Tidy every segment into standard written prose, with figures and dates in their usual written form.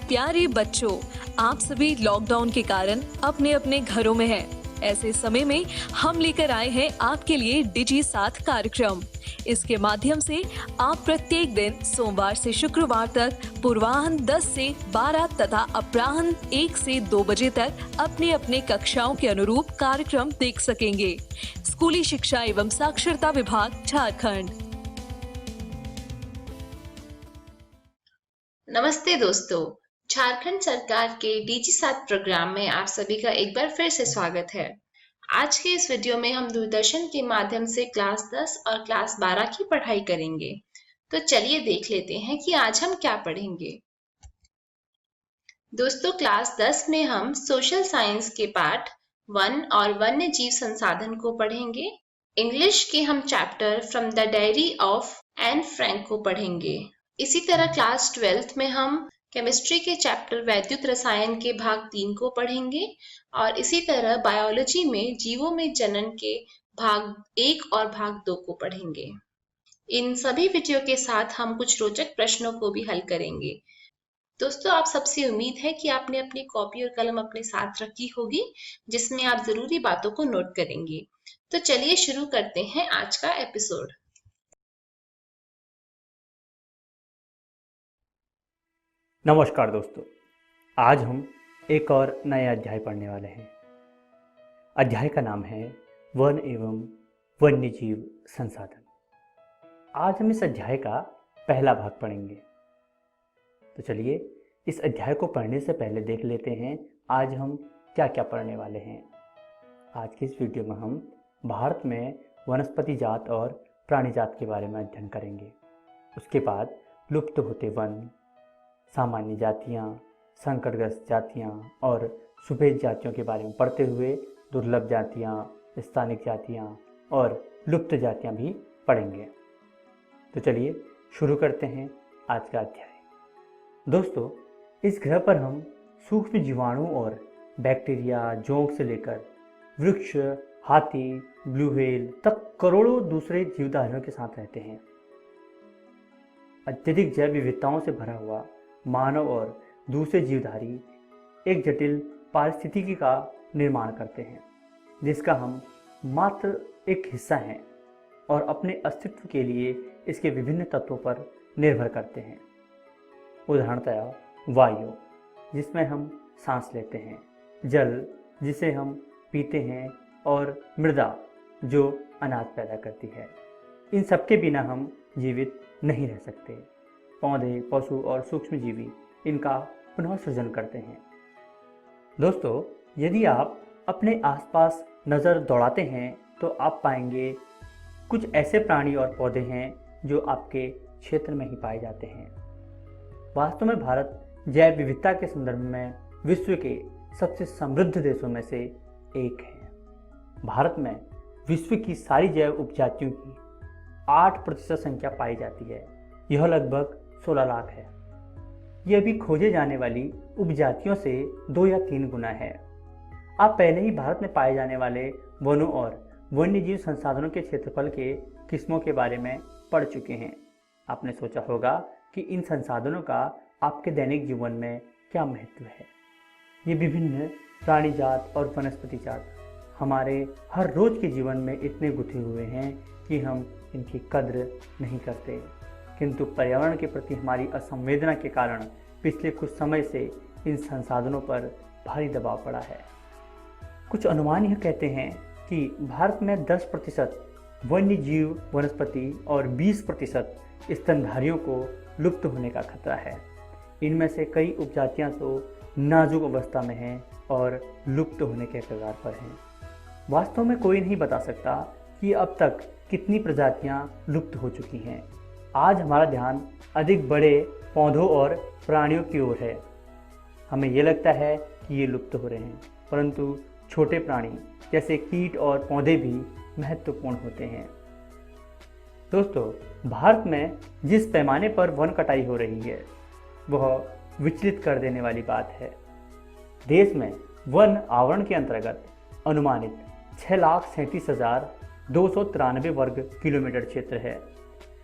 प्यारे बच्चों, आप सभी लॉकडाउन के कारण अपने अपने घरों में हैं। ऐसे समय में हम लेकर आए हैं आपके लिए डिजी साथ कार्यक्रम। इसके माध्यम से आप प्रत्येक दिन सोमवार से शुक्रवार तक पूर्वाह्न 10 से 12 तथा अपराह्न 1 से 2 बजे तक अपने अपने कक्षाओं के अनुरूप कार्यक्रम देख सकेंगे। स्कूली शिक्षा एवं साक्षरता विभाग, झारखंड। नमस्ते दोस्तों, झारखंड सरकार के डीजी साथ प्रोग्राम में आप सभी का एक बार फिर से स्वागत है। आज के इस वीडियो में हम दूरदर्शन के माध्यम से क्लास 10 और क्लास 12 की पढ़ाई करेंगे। तो चलिए देख लेते हैं कि आज हम क्या पढ़ेंगे। दोस्तों, क्लास 10 में हम सोशल साइंस के पाठ वन और वन्य जीव संसाधन को पढ़ेंगे। इंग्लिश के हम chapter from the diary of Anne Frank को पढ़ेंगे। इसी तरह क्लास 12th में हम केमिस्ट्री के चैप्टर वैद्युत रसायन के भाग 3 को पढ़ेंगे और इसी तरह बायोलॉजी में जीवों में जनन के भाग 1 और भाग 2 को पढ़ेंगे। इन सभी वीडियो के साथ हम कुछ रोचक प्रश्नों को भी हल करेंगे। दोस्तों, आप सबसे उम्मीद है कि आपने अपनी कॉपी और कलम अपने साथ रखी होगी, जिसमें आप जरूरी बातों को नोट करेंगे। तो चलिए शुरू करते हैं आज का एपिसोड। नमस्कार दोस्तों, आज हम एक और नया अध्याय पढ़ने वाले हैं। अध्याय का नाम है वन एवं वन्यजीव संसाधन। आज हम इस अध्याय का पहला भाग पढ़ेंगे। तो चलिए इस अध्याय को पढ़ने से पहले देख लेते हैं आज हम क्या क्या पढ़ने वाले हैं। आज की इस वीडियो में हम भारत में वनस्पति जात और प्राणी जात के बारे में अध्ययन करेंगे। उसके बाद लुप्त होते वन, सामान्य जातियाँ, संकटग्रस्त जातियाँ और सुभेद जातियों के बारे में पढ़ते हुए दुर्लभ जातियाँ, स्थानिक जातियाँ और लुप्त जातियाँ भी पढ़ेंगे। तो चलिए शुरू करते हैं आज का अध्याय। दोस्तों, इस ग्रह पर हम सूक्ष्म जीवाणु और बैक्टीरिया, जोंक से लेकर वृक्ष, हाथी, ब्लू व्हेल तक करोड़ों दूसरे जीवधारियों के साथ रहते हैं। अत्यधिक जैव विविधताओं से भरा हुआ मानव और दूसरे जीवधारी एक जटिल पारिस्थितिकी का निर्माण करते हैं, जिसका हम मात्र एक हिस्सा हैं और अपने अस्तित्व के लिए इसके विभिन्न तत्वों पर निर्भर करते हैं। उदाहरणतः वायु, जिसमें हम सांस लेते हैं, जल, जिसे हम पीते हैं, और मृदा, जो अनाज पैदा करती है। इन सबके बिना हम जीवित नहीं रह सकते। पौधे, पशु और सूक्ष्मजीवी इनका पुनः सृजन करते हैं। दोस्तों, यदि आप अपने आसपास नज़र दौड़ाते हैं तो आप पाएंगे कुछ ऐसे प्राणी और पौधे हैं जो आपके क्षेत्र में ही पाए जाते हैं। वास्तव में भारत जैव विविधता के संदर्भ में विश्व के सबसे समृद्ध देशों में से एक है। भारत में विश्व की सारी जैव उपजातियों की 8% संख्या पाई जाती है। यह लगभग 16 लाख है। यह भी खोजे जाने वाली उपजातियों से 2 या 3 गुना है। आप पहले ही भारत में पाए जाने वाले वनों और वन्यजीव संसाधनों के क्षेत्रफल के किस्मों के बारे में पढ़ चुके हैं। आपने सोचा होगा कि इन संसाधनों का आपके दैनिक जीवन में क्या महत्व है। ये विभिन्न प्राणी जात और वनस्पति जात हमारे हर रोज के जीवन में इतने गुथे हुए हैं कि हम इनकी कद्र नहीं करते, किंतु पर्यावरण के प्रति हमारी असंवेदना के कारण पिछले कुछ समय से इन संसाधनों पर भारी दबाव पड़ा है। कुछ अनुमान यह कहते हैं कि भारत में 10% वन्य जीव वनस्पति और 20% स्तनधारियों को लुप्त होने का खतरा है। इनमें से कई उपजातियां तो नाजुक अवस्था में हैं और लुप्त होने के कगार पर हैं। वास्तव में कोई नहीं बता सकता कि अब तक कितनी प्रजातियां लुप्त हो चुकी हैं। आज हमारा ध्यान अधिक बड़े पौधों और प्राणियों की ओर है। हमें यह लगता है कि ये लुप्त हो रहे हैं, परंतु छोटे प्राणी जैसे कीट और पौधे भी महत्वपूर्ण होते हैं। दोस्तों, भारत में जिस पैमाने पर वन कटाई हो रही है वह विचलित कर देने वाली बात है। देश में वन आवरण के अंतर्गत अनुमानित 6,37,293 वर्ग किलोमीटर क्षेत्र है।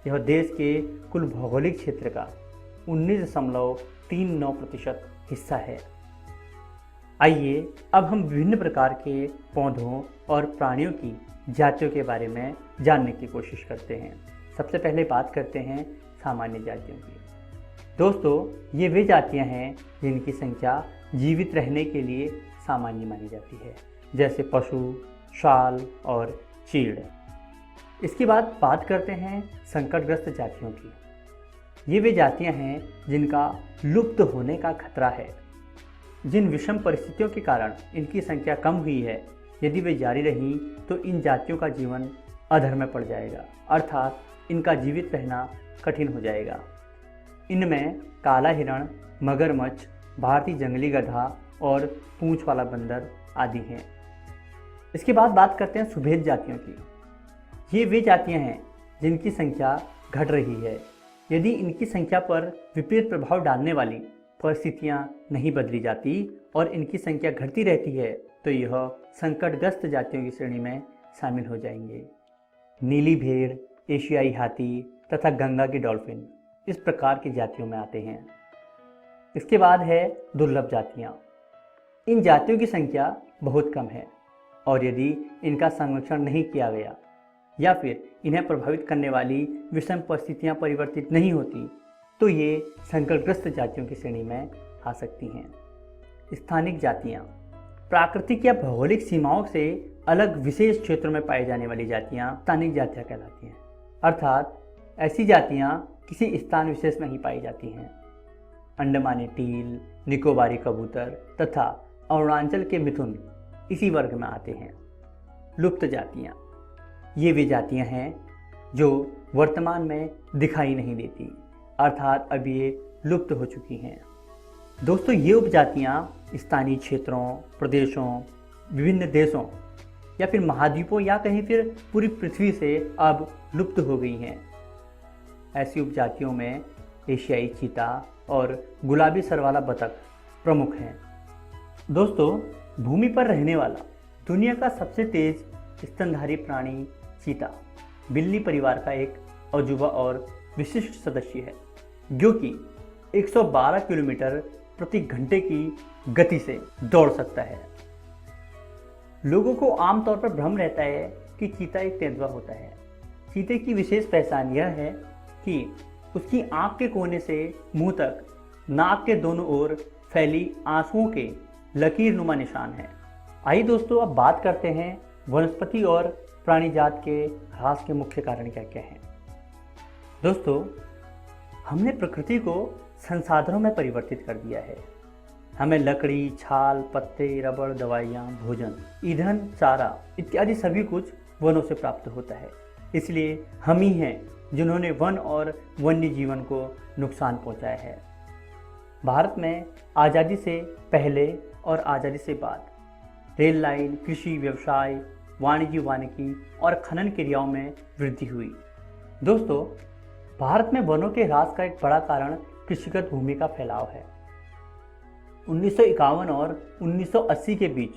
यह देश के कुल भौगोलिक क्षेत्र का 19.39% हिस्सा है। आइए अब हम विभिन्न प्रकार के पौधों और प्राणियों की जातियों के बारे में जानने की कोशिश करते हैं। सबसे पहले बात करते हैं सामान्य जातियों की। दोस्तों, ये वे जातियां हैं जिनकी संख्या जीवित रहने के लिए सामान्य मानी जाती है, जैसे पशु, शाल और चीड़। इसके बाद बात करते हैं संकटग्रस्त जातियों की। ये वे जातियां हैं जिनका लुप्त होने का खतरा है। जिन विषम परिस्थितियों के कारण इनकी संख्या कम हुई है, यदि वे जारी रहीं तो इन जातियों का जीवन अधर में पड़ जाएगा, अर्थात इनका जीवित रहना कठिन हो जाएगा। इनमें काला हिरण, मगरमच्छ, भारतीय जंगली गधा और पूंछ वाला बंदर आदि हैं। इसके बाद बात करते हैं सुभेद जातियों की। ये वे जातियां हैं जिनकी संख्या घट रही है। यदि इनकी संख्या पर विपरीत प्रभाव डालने वाली परिस्थितियां नहीं बदली जाती और इनकी संख्या घटती रहती है तो यह संकटग्रस्त जातियों की श्रेणी में शामिल हो जाएंगे। नीली भेड़, एशियाई हाथी तथा गंगा की डॉल्फिन इस प्रकार की जातियों में आते हैं। इसके बाद है दुर्लभ जातियां। इन जातियों की संख्या बहुत कम है और यदि इनका संरक्षण नहीं किया गया या फिर इन्हें प्रभावित करने वाली विषम परिस्थितियां परिवर्तित नहीं होती तो ये संकटग्रस्त जातियों की श्रेणी में आ सकती हैं। स्थानिक जातियां प्राकृतिक या भौगोलिक सीमाओं से अलग विशेष क्षेत्रों में पाई जाने वाली जातियां स्थानिक जातियां कहलाती हैं, अर्थात ऐसी जातियां किसी स्थान विशेष में ही पाई जाती हैं। अंडमानी टील, निकोबारी कबूतर तथा अरुणाचल के मिथुन इसी वर्ग में आते हैं। लुप्त जातियां ये वे जातियां हैं जो वर्तमान में दिखाई नहीं देती, अर्थात अब ये लुप्त हो चुकी हैं। दोस्तों, ये उपजातियां स्थानीय क्षेत्रों, प्रदेशों, विभिन्न देशों या फिर महाद्वीपों या कहीं फिर पूरी पृथ्वी से अब लुप्त हो गई हैं। ऐसी उपजातियों में एशियाई चीता और गुलाबी सर वाला बतख प्रमुख हैं। दोस्तों, भूमि पर रहने वाला दुनिया का सबसे तेज स्तनधारी प्राणी चीता बिल्ली परिवार का एक अजूबा और विशिष्ट सदस्य है, जो कि 112 किलोमीटर प्रति घंटे की गति से दौड़ सकता है। लोगों को आमतौर पर भ्रम रहता है कि चीता एक तेंदुआ होता है। चीते की विशेष पहचान यह है कि उसकी आंख के कोने से मुंह तक नाक के दोनों ओर फैली आंसुओं के लकीरनुमा निशान हैं। आइए दोस्तों, अब बात करते हैं वनस्पति और प्राणी जात के ह्रास के मुख्य कारण क्या क्या हैं। दोस्तों, हमने प्रकृति को संसाधनों में परिवर्तित कर दिया है। हमें लकड़ी, छाल, पत्ते, रबड़, दवाइयाँ, भोजन, ईंधन, चारा इत्यादि सभी कुछ वनों से प्राप्त होता है। इसलिए हम ही हैं जिन्होंने वन और वन्य जीवन को नुकसान पहुंचाया है। भारत में आज़ादी से पहले और आज़ादी से बाद रेल लाइन, कृषि, व्यवसाय, वानिकी और खनन क्रियाओं में वृद्धि हुई। दोस्तों, भारत में वनों के ह्रास का एक बड़ा कारण कृषिगत भूमि का फैलाव है। 1951 और 1980 के बीच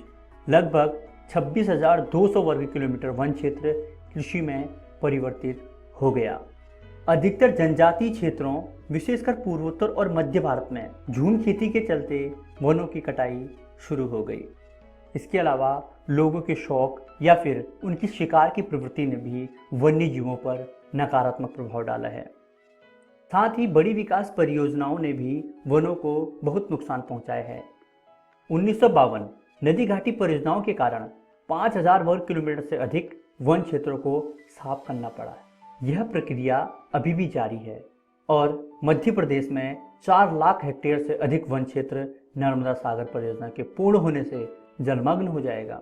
लगभग 26,200 वर्ग किलोमीटर वन क्षेत्र कृषि में परिवर्तित हो गया। अधिकतर जनजातीय क्षेत्रों, विशेषकर पूर्वोत्तर और मध्य भारत में झूम खेती के चलते वनों की कटाई शुरू हो गई। इसके अलावा लोगों के शौक या फिर उनकी शिकार की प्रवृत्ति ने भी वन्य जीवों पर नकारात्मक प्रभाव डाला है। साथ ही बड़ी विकास परियोजनाओं ने भी वनों को बहुत नुकसान पहुंचाया है। 1952 नदी घाटी परियोजनाओं के कारण 5,000 वर्ग किलोमीटर से अधिक वन क्षेत्रों को साफ करना पड़ा। यह प्रक्रिया अभी भी जारी है और मध्य प्रदेश में 4 लाख हेक्टेयर से अधिक वन क्षेत्र नर्मदा सागर परियोजना के पूर्ण होने से जलमग्न हो जाएगा।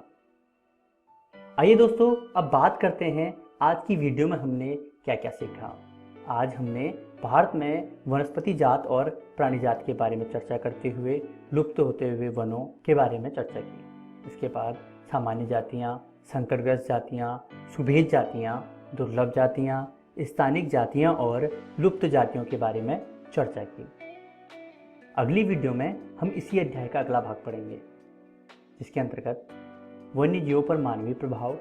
आइए दोस्तों, अब बात करते हैं आज की वीडियो में हमने क्या क्या सीखा। आज हमने भारत में वनस्पति जात और प्राणी जात के बारे में चर्चा करते हुए लुप्त होते हुए वनों के बारे में चर्चा की। इसके बाद सामान्य जातियाँ, संकटग्रस्त जातियाँ, सुभेद जातियाँ, दुर्लभ जातियाँ, स्थानिक जातियाँ और लुप्त जातियों के बारे में चर्चा की। अगली वीडियो में हम इसी अध्याय का अगला भाग पढ़ेंगे, जिसके अंतर्गत वन्य जीवों पर मानवीय प्रभाव,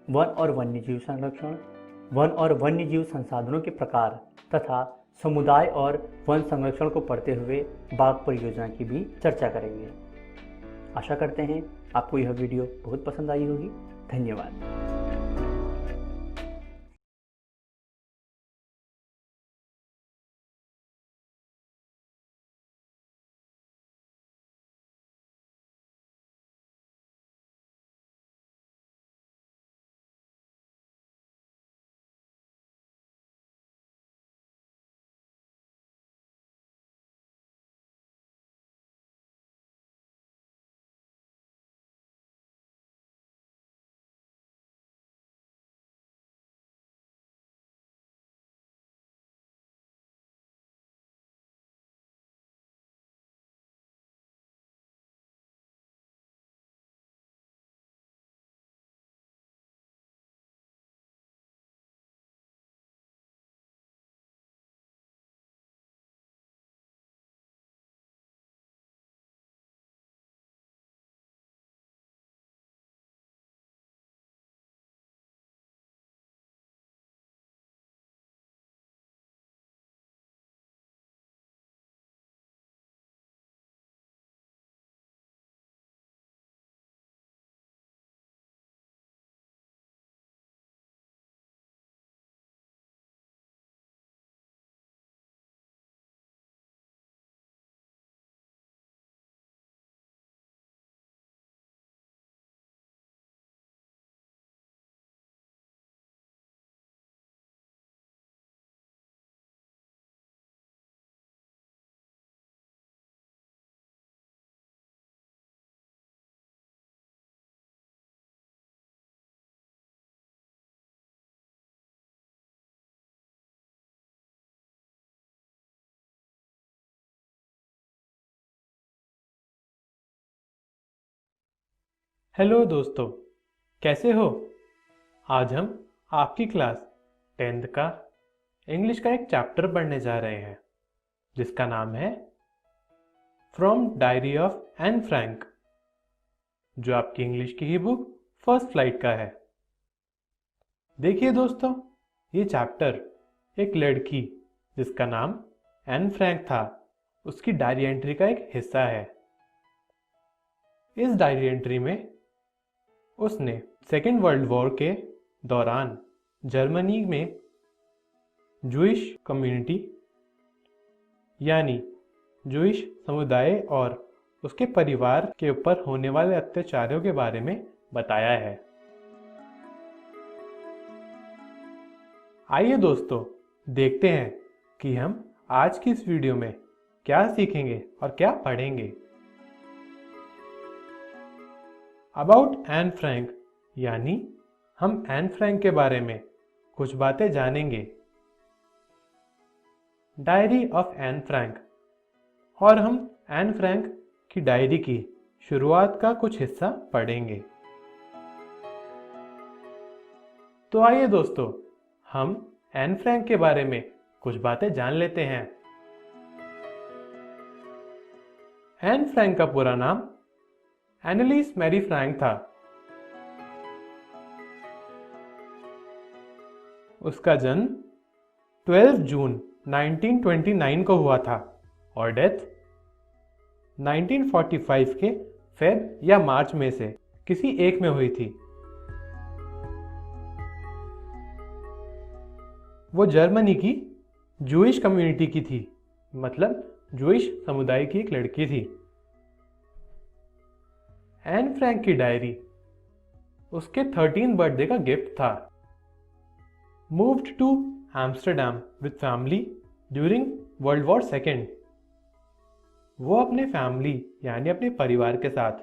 वन और वन्यजीव संरक्षण, वन और वन्यजीव संसाधनों के प्रकार तथा समुदाय और वन संरक्षण को पढ़ते हुए बाघ परियोजना की भी चर्चा करेंगे। आशा करते हैं आपको यह वीडियो बहुत पसंद आई होगी। धन्यवाद। हेलो दोस्तों, कैसे हो? आज हम आपकी क्लास 10th का इंग्लिश का एक चैप्टर पढ़ने जा रहे हैं जिसका नाम है from diary of Anne Frank, जो आपकी इंग्लिश की ही बुक फर्स्ट फ्लाइट का है। देखिए दोस्तों, ये चैप्टर एक लड़की जिसका नाम एन फ्रैंक था उसकी डायरी एंट्री का एक हिस्सा है। इस डायरी एंट्री में उसने सेकेंड वर्ल्ड वॉर के दौरान जर्मनी में जूइश कम्युनिटी यानी जूइश समुदाय और उसके परिवार के ऊपर होने वाले अत्याचारों के बारे में बताया है। आइए दोस्तों, देखते हैं कि हम आज की इस वीडियो में क्या सीखेंगे और क्या पढ़ेंगे। अबाउट एन फ्रैंक, यानी हम एन फ्रैंक के बारे में कुछ बातें जानेंगे। डायरी ऑफ एन फ्रैंक, और हम एन फ्रैंक की डायरी की शुरुआत का कुछ हिस्सा पढ़ेंगे। तो आइए दोस्तों, हम एन फ्रैंक के बारे में कुछ बातें जान लेते हैं। एन फ्रैंक का पूरा नाम एनालिस मैरी फ्रैंक था। उसका जन्म 12 जून 1929 को हुआ था और डेथ 1945 के फेब या मार्च में से किसी एक में हुई थी। वो जर्मनी की जूइश कम्युनिटी की थी, मतलब जूइश समुदाय की एक लड़की थी। एन फ्रैंक की डायरी उसके 13th बर्थडे का गिफ्ट था। Moved to Amsterdam with family during World War second, वो अपने फैमिली यानी अपने परिवार के साथ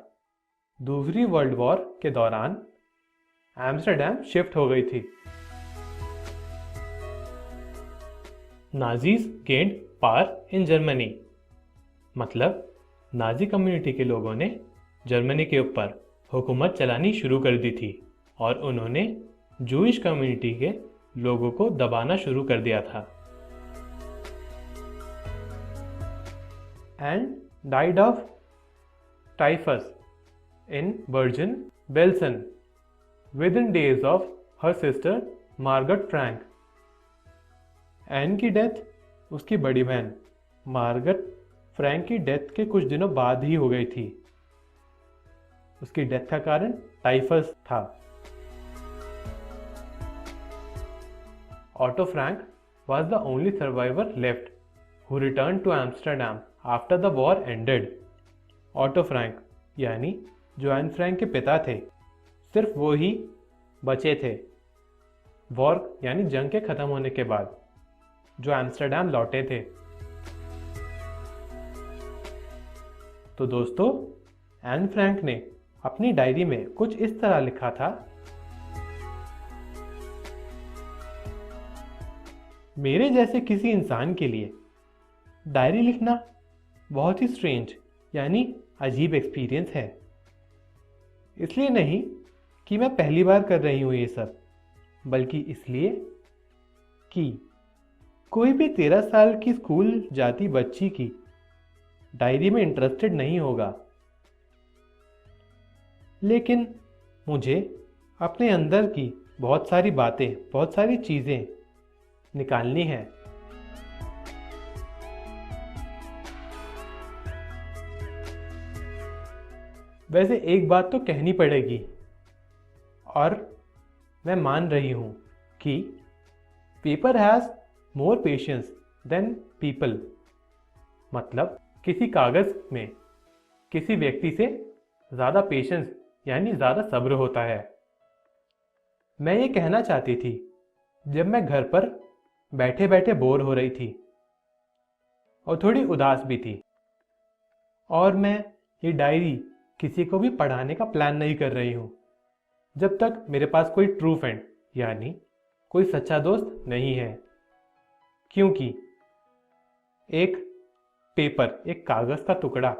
दूसरी वर्ल्ड वॉर के दौरान एम्स्टरडैम शिफ्ट हो गई थी। Nazis gained power in Germany, मतलब नाजी कम्युनिटी के लोगों ने जर्मनी के ऊपर हुकूमत चलानी शुरू कर दी थी और उन्होंने जूइश कम्युनिटी के लोगों को दबाना शुरू कर दिया था। And died of typhus in Bergen Belsen within days of her sister Margaret Frank. Anne की डेथ उसकी बड़ी बहन मार्गरेट फ्रैंक की डेथ के कुछ दिनों बाद ही हो गई थी। उसकी डेथ का कारण टाइफस था। Otto Frank was the only survivor left who returned to Amsterdam after the war ended. Otto Frank यानी जोआन फ्रैंक के पिता थे, सिर्फ वो ही बचे थे वॉर यानी जंग के खत्म होने के बाद, जो एम्स्टर्डम लौटे थे। तो दोस्तों, एन फ्रैंक ने अपनी डायरी में कुछ इस तरह लिखा था। मेरे जैसे किसी इंसान के लिए डायरी लिखना बहुत ही स्ट्रेंज यानी अजीब एक्सपीरियंस है। इसलिए नहीं कि मैं पहली बार कर रही हूँ ये सब, बल्कि इसलिए कि कोई भी 13 साल की स्कूल जाती बच्ची की डायरी में इंटरेस्टेड नहीं होगा। लेकिन मुझे अपने अंदर की बहुत सारी बातें, बहुत सारी चीज़ें निकालनी है। वैसे एक बात तो कहनी पड़ेगी, और मैं मान रही हूं कि paper has more patience than people. मतलब किसी कागज़ में किसी व्यक्ति से ज़्यादा पेशेंस यानी ज़्यादा सब्र होता है। मैं ये कहना चाहती थी जब मैं घर पर बैठे बैठे बोर हो रही थी और थोड़ी उदास भी थी, और मैं ये डायरी किसी को भी पढ़ाने का प्लान नहीं कर रही हूँ जब तक मेरे पास कोई ट्रू फ्रेंड यानी कोई सच्चा दोस्त नहीं है। क्योंकि एक पेपर, एक कागज़ का टुकड़ा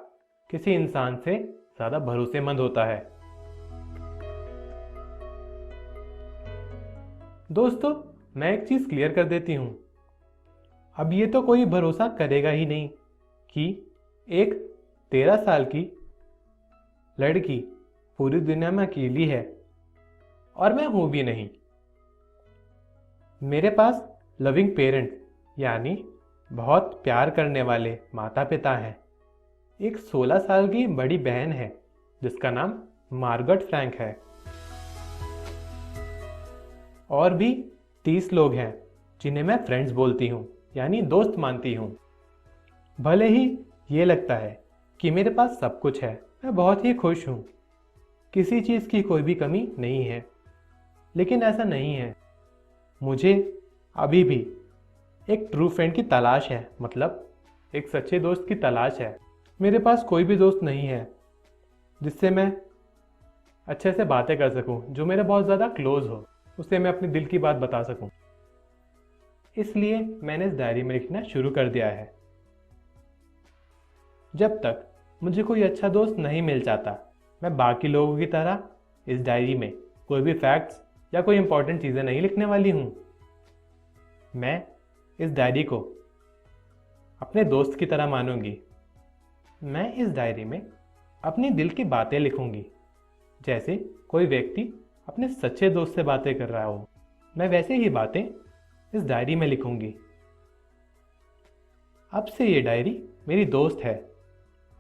किसी इंसान से ज़्यादा भरोसेमंद होता है। दोस्तों, मैं एक चीज़ क्लियर कर देती हूँ। अब ये तो कोई भरोसा करेगा ही नहीं कि एक 13 साल की लड़की पूरी दुनिया में अकेली है, और मैं हूँ भी नहीं। मेरे पास लविंग पेरेंट्स यानी बहुत प्यार करने वाले माता पिता हैं। एक 16 साल की बड़ी बहन है जिसका नाम मार्गरेट फ्रैंक है, और भी 30 लोग हैं जिन्हें मैं फ्रेंड्स बोलती हूँ यानी दोस्त मानती हूँ। भले ही ये लगता है कि मेरे पास सब कुछ है, मैं बहुत ही खुश हूँ, किसी चीज़ की कोई भी कमी नहीं है, लेकिन ऐसा नहीं है। मुझे अभी भी एक ट्रू फ्रेंड की तलाश है, मतलब एक सच्चे दोस्त की तलाश है। मेरे पास कोई भी दोस्त नहीं है जिससे मैं अच्छे से बातें कर सकूं, जो मेरे बहुत ज़्यादा क्लोज हो, उससे मैं अपने दिल की बात बता सकूं। इसलिए मैंने इस डायरी में लिखना शुरू कर दिया है। जब तक मुझे कोई अच्छा दोस्त नहीं मिल जाता, मैं बाकी लोगों की तरह इस डायरी में कोई भी फैक्ट्स या कोई इंपॉर्टेंट चीज़ें नहीं लिखने वाली हूँ। मैं इस डायरी को अपने दोस्त की तरह मानूंगी। मैं इस डायरी में अपनी दिल की बातें लिखूंगी, जैसे कोई व्यक्ति अपने सच्चे दोस्त से बातें कर रहा हो। मैं वैसे ही बातें इस डायरी में लिखूंगी। अब से ये डायरी मेरी दोस्त है,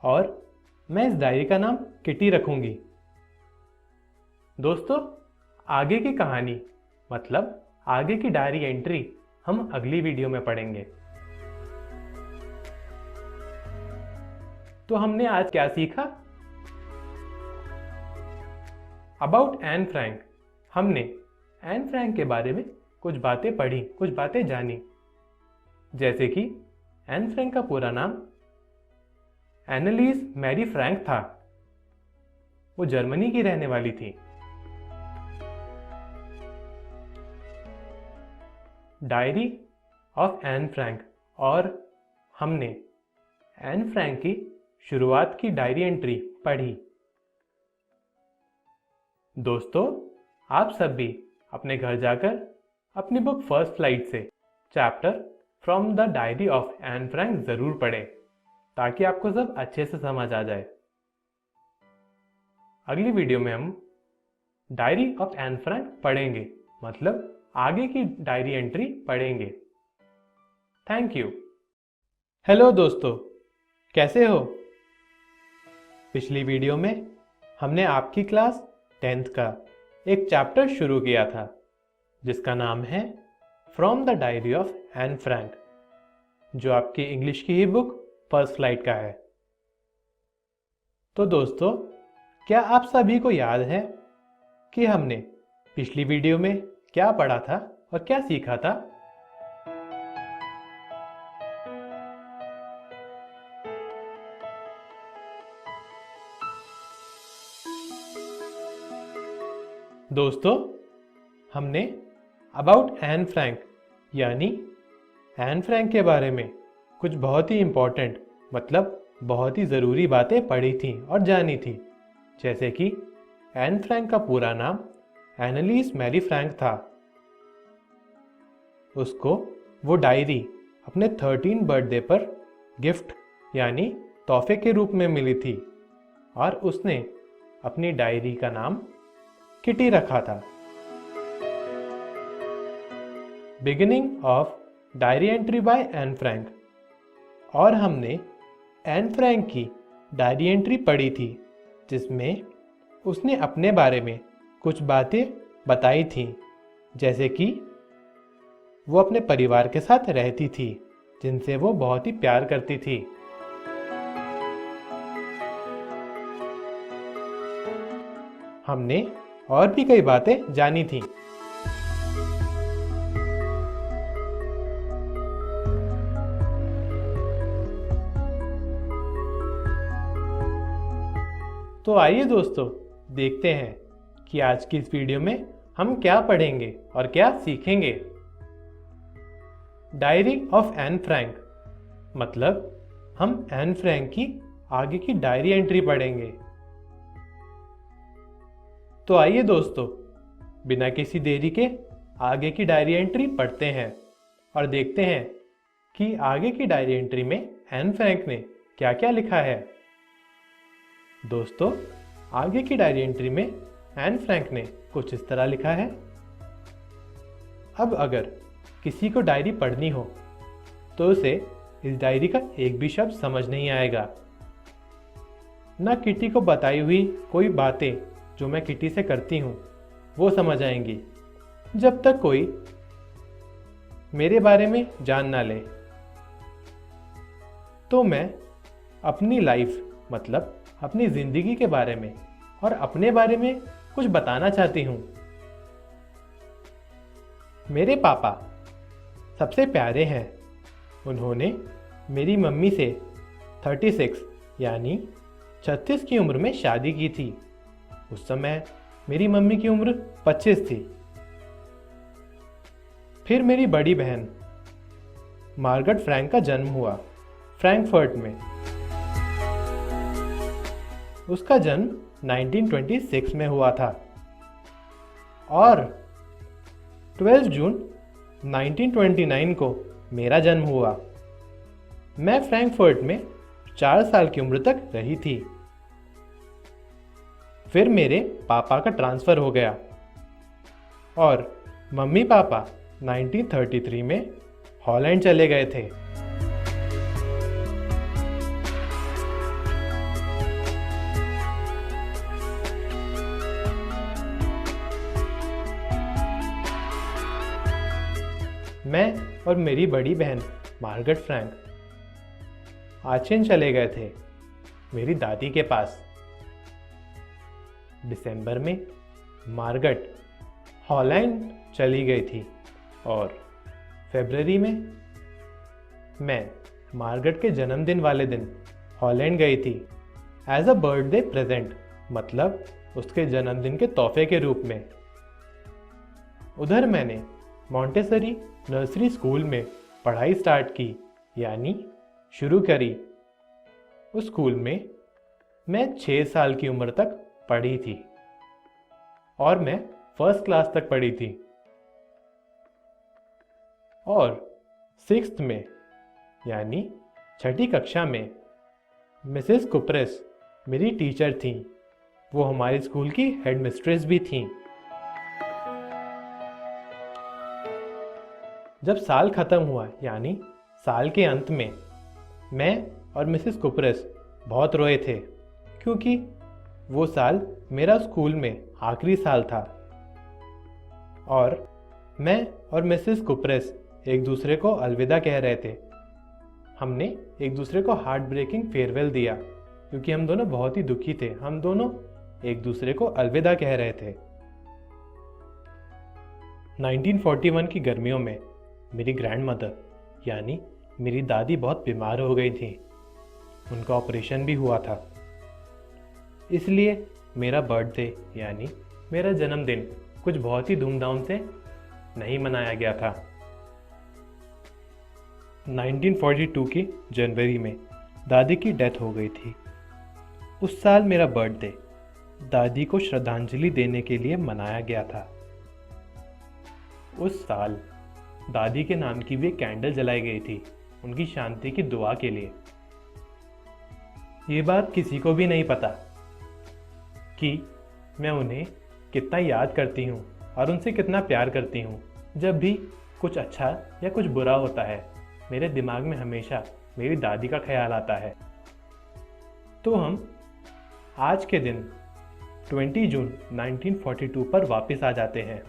और मैं इस डायरी का नाम किटी रखूंगी। दोस्तों, आगे की कहानी मतलब आगे की डायरी एंट्री हम अगली वीडियो में पढ़ेंगे। तो हमने आज क्या सीखा? About Anne Frank. हमने एन फ्रैंक के बारे में कुछ बातें पढ़ी, कुछ बातें जानी, जैसे कि एन फ्रैंक का पूरा नाम एनालिस मैरी फ्रैंक था। वो जर्मनी की रहने वाली थी। डायरी ऑफ एन फ्रैंक, और हमने एन फ्रैंक की शुरुआत की डायरी एंट्री पढ़ी। दोस्तों, आप सब भी अपने घर जाकर अपनी बुक फर्स्ट फ्लाइट से chapter from the diary of Anne Frank ज़रूर पढ़ें, ताकि आपको सब अच्छे से समझ आ जाए। अगली वीडियो में हम डायरी ऑफ एन फ्रैंक पढ़ेंगे, मतलब आगे की डायरी एंट्री पढ़ेंगे। Thank you. हेलो दोस्तों, कैसे हो? पिछली वीडियो में हमने आपकी क्लास 10th का एक चैप्टर शुरू किया था जिसका नाम है from the diary of Anne Frank, जो आपकी इंग्लिश की ही बुक फर्स्ट फ्लाइट का है। तो दोस्तों, क्या आप सभी को याद है कि हमने पिछली वीडियो में क्या पढ़ा था और क्या सीखा था? दोस्तों, हमने अबाउट एन फ्रैंक यानी एन फ्रैंक के बारे में कुछ बहुत ही इम्पोर्टेंट मतलब बहुत ही ज़रूरी बातें पढ़ी थी और जानी थी। जैसे कि एन फ्रैंक का पूरा नाम एनालिस मैरी फ्रैंक था। उसको वो डायरी अपने 13 बर्थडे पर गिफ्ट यानी तोहफे के रूप में मिली थी और उसने अपनी डायरी का नाम किटी रखा था। Beginning of diary entry by Anne Frank. और हमने एन फ्रैंक की डायरी एंट्री पढ़ी थी जिसमें उसने अपने बारे में कुछ बातें बताई थी, जैसे कि वो अपने परिवार के साथ रहती थी जिनसे वो बहुत ही प्यार करती थी। हमने और भी कई बातें जानी थी। तो आइए दोस्तों, देखते हैं कि आज की इस वीडियो में हम क्या पढ़ेंगे और क्या सीखेंगे। डायरी ऑफ एन फ्रैंक मतलब हम एन फ्रैंक की आगे की डायरी एंट्री पढ़ेंगे। तो आइए दोस्तों, बिना किसी देरी के आगे की डायरी एंट्री पढ़ते हैं और देखते हैं कि आगे की डायरी एंट्री में एन फ्रैंक ने क्या क्या लिखा है। दोस्तों, आगे की डायरी एंट्री में एन फ्रैंक ने कुछ इस तरह लिखा है। अब अगर किसी को डायरी पढ़नी हो तो उसे इस डायरी का एक भी शब्द समझ नहीं आएगा। न किटी को बताई हुई कोई बातें जो मैं किटी से करती हूँ वो समझ आएंगी, जब तक कोई मेरे बारे में जान ना ले। तो मैं अपनी लाइफ मतलब अपनी ज़िंदगी के बारे में और अपने बारे में कुछ बताना चाहती हूँ। मेरे पापा सबसे प्यारे हैं। उन्होंने मेरी मम्मी से 36 यानी 36 की उम्र में शादी की थी। उस समय मेरी मम्मी की उम्र 25 थी। फिर मेरी बड़ी बहन मार्गरेट फ्रैंक का जन्म हुआ फ्रैंकफर्ट में। उसका जन्म 1926 में हुआ था और 12 जून 1929 को मेरा जन्म हुआ। मैं फ्रैंकफर्ट में 4 साल की उम्र तक रही थी। फिर मेरे पापा का ट्रांसफ़र हो गया और मम्मी पापा 1933 में हॉलैंड चले गए थे। मैं और मेरी बड़ी बहन मार्गरेट फ्रैंक आचेन चले गए थे मेरी दादी के पास। दिसंबर में मार्गरेट हॉलैंड चली गई थी और फरवरी में मैं मार्गरेट के जन्मदिन वाले दिन हॉलैंड गई थी एज अ बर्थडे प्रेजेंट मतलब उसके जन्मदिन के तोहफे के रूप में। उधर मैंने मॉन्टेसरी नर्सरी स्कूल में पढ़ाई स्टार्ट की यानी शुरू करी। उस स्कूल में मैं 6 साल की उम्र तक पढ़ी थी और मैं फर्स्ट क्लास तक पढ़ी थी। और 6th में यानी 6ठी कक्षा में मिसेस कुपरेस मेरी टीचर थी। वो हमारे स्कूल की हेड मिस्ट्रेस भी थी। जब साल खत्म हुआ यानी साल के अंत में मैं और मिसेस कुपरस बहुत रोए थे क्योंकि वो साल मेरा स्कूल में आखिरी साल था और मैं और मिसेस कुपरस एक दूसरे को अलविदा कह रहे थे। हमने एक दूसरे को हार्ट ब्रेकिंग फेयरवेल दिया क्योंकि हम दोनों बहुत ही दुखी थे। हम दोनों एक दूसरे को अलविदा कह रहे थे। 1941 की गर्मियों में मेरी ग्रैंड मदर यानी मेरी दादी बहुत बीमार हो गई थी। उनका ऑपरेशन भी हुआ था, इसलिए मेरा बर्थडे यानी मेरा जन्मदिन कुछ बहुत ही धूमधाम से नहीं मनाया गया था। 1942 की जनवरी में दादी की डेथ हो गई थी। उस साल मेरा बर्थडे दादी को श्रद्धांजलि देने के लिए मनाया गया था। उस साल दादी के नाम की भी एक कैंडल जलाई गई थी उनकी शांति की दुआ के लिए। ये बात किसी को भी नहीं पता कि मैं उन्हें कितना याद करती हूँ और उनसे कितना प्यार करती हूँ। जब भी कुछ अच्छा या कुछ बुरा होता है मेरे दिमाग में हमेशा मेरी दादी का ख्याल आता है। तो हम आज के दिन 20 जून 1942 पर वापस आ जाते हैं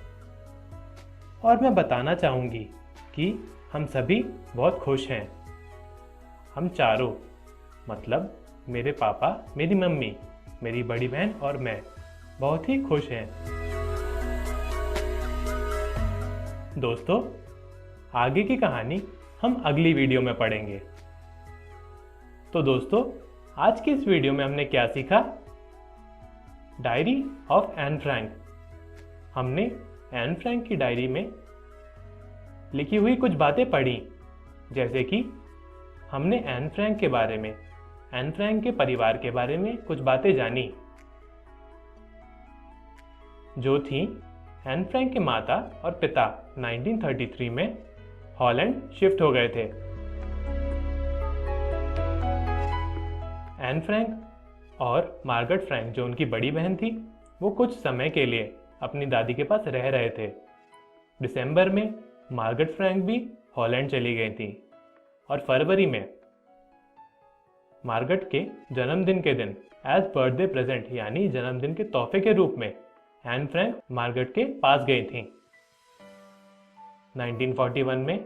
और मैं बताना चाहूँगी कि हम सभी बहुत खुश हैं। हम चारों मतलब मेरे पापा, मेरी मम्मी, मेरी बड़ी बहन और मैं बहुत ही खुश हैं। दोस्तों, आगे की कहानी हम अगली वीडियो में पढ़ेंगे। तो दोस्तों, आज की इस वीडियो में हमने क्या सीखा? Diary of Anne Frank. हमने एन फ्रैंक की डायरी में लिखी हुई कुछ बातें पढ़ी, जैसे कि हमने एन फ्रैंक के बारे में, एन फ्रैंक के परिवार के बारे में कुछ बातें जानी, जो थी एन फ्रैंक के माता और पिता 1933 में हॉलैंड शिफ्ट हो गए थे। एन फ्रैंक और मार्गरेट फ्रैंक जो उनकी बड़ी बहन थी, वो कुछ समय के लिए अपनी दादी के पास रह रहे थे। दिसंबर में मार्गरेट फ्रैंक भी हॉलैंड चली गई थी और फरवरी में मार्गरेट के जन्मदिन के दिन एज बर्थडे प्रेजेंट यानी जन्मदिन के तोहफे के रूप में एन फ्रैंक मार्गरेट के पास गई थी। 1941 में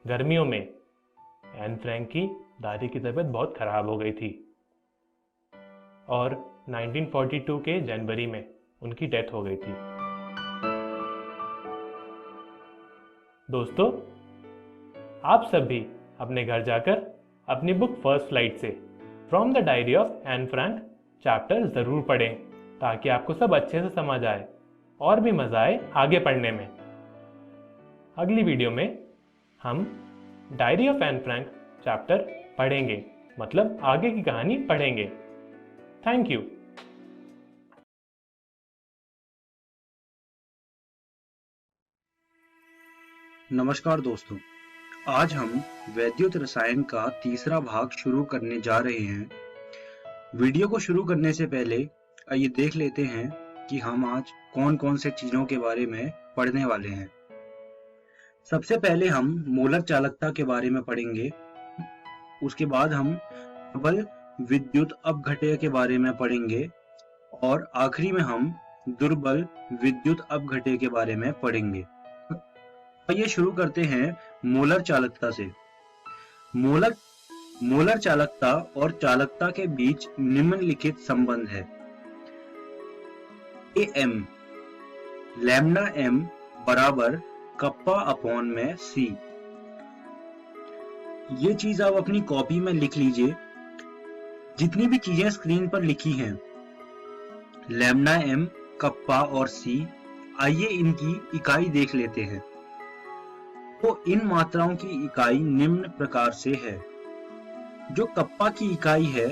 गर्मियों में एन फ्रैंक की दादी की तबीयत बहुत खराब हो गई थी और 1942 के जनवरी में उनकी डेथ हो गई थी। दोस्तों, आप सभी अपने घर जाकर अपनी बुक फर्स्ट फ्लाइट से from the diary of Anne Frank chapter ज़रूर पढ़ें ताकि आपको सब अच्छे से समझ आए और भी मज़ा आए आगे पढ़ने में। अगली वीडियो में हम diary of Anne Frank chapter पढ़ेंगे, मतलब आगे की कहानी पढ़ेंगे। Thank you. नमस्कार दोस्तों, आज हम वैद्युत रसायन का तीसरा भाग शुरू करने जा रहे हैं। वीडियो को शुरू करने से पहले आइए देख लेते हैं कि हम आज कौन कौन से चीजों के बारे में पढ़ने वाले हैं। सबसे पहले हम मोलर चालकता के बारे में पढ़ेंगे। उसके बाद हम प्रबल विद्युत अपघट्य के बारे में पढ़ेंगे और आखिरी में हम दुर्बल विद्युत अपघट्य के बारे में पढ़ेंगे। आइए शुरू करते हैं मोलर चालकता से। मोलर चालकता और चालकता के बीच निम्नलिखित संबंध है। एम लैम्डा एम बराबर कप्पा अपॉन में सी। ये चीज आप अपनी कॉपी में लिख लीजिए। जितनी भी चीजें स्क्रीन पर लिखी हैं, लैम्डा एम, कप्पा और सी, आइए इनकी इकाई देख लेते हैं। तो इन मात्राओं की इकाई निम्न प्रकार से है। जो कप्पा की इकाई है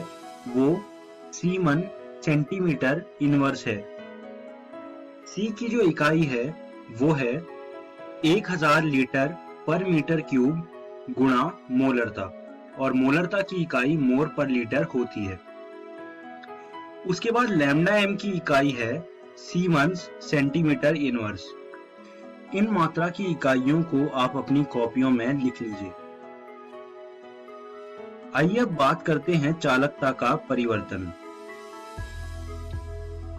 वो सीमन सेंटीमीटर इनवर्स है। सी की जो इकाई है वो है 1000 लीटर पर मीटर क्यूब गुणा मोलरता, और मोलरता की इकाई मोल पर लीटर होती है। उसके बाद लैम्डा एम की इकाई है सीमन्स सेंटीमीटर इनवर्स। इन मात्रा की इकाइयों को आप अपनी कॉपियों में लिख लीजिए। आइए अब बात करते हैं चालकता का परिवर्तन।